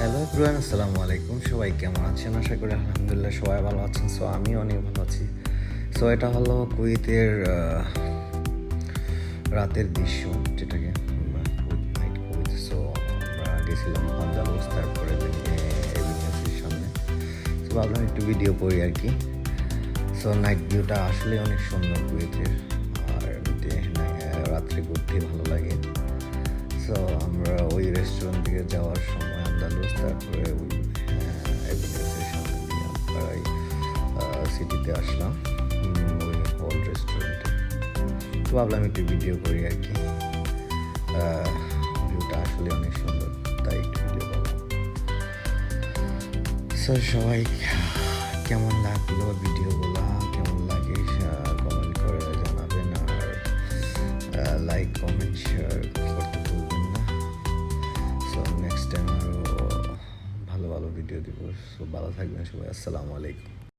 Hello everyone, আসসালামু আলাইকুম। সবাই কেমন আছেন? আশা করি আলহামদুলিল্লাহ সবাই ভালো আছেন। সো আমি অনেক ভালো আছি। সো এটা হলো কুয়েতের রাতের দৃশ্য, যেটাকে নাইট কুয়েত। সো আমরা গেছিলাম আন্দালুস, তারপরে এভিনিউসের সামনে। সো ভাবলাম একটু ভিডিও করি আর কি। সো নাইট ভিউটা আসলে অনেক সুন্দর কুয়েতের, আর এমনিতে রাত্রে ঘুরতে ভালো লাগে। সো আমরা ওই রেস্টুরেন্ট থেকে যাওয়ার সময় আন্দালুস, তারপরে ওই এভিনিউসের সামনে দিয়ে আমরা সিটিতে আসলাম, ওই ওল্ড রেস্টুরেন্টে। তো ভাবলাম একটু ভিডিও করি আর কি। ভিউটা আসলে অনেক সুন্দর, তাই একটু ভিডিও করলাম। সো সবাই কেমন লাগলো ভিডিওগুলো, কেমন লাগে কমেন্ট করে জানাবেন, আর লাইক কমেন্ট শেয়ার করতে ভুলবেন না। সো নেক্সট টাইম আরও ভালো ভালো ভিডিও দিব। সো ভালো থাকবেন সবাই। আসসালামু আলাইকুম।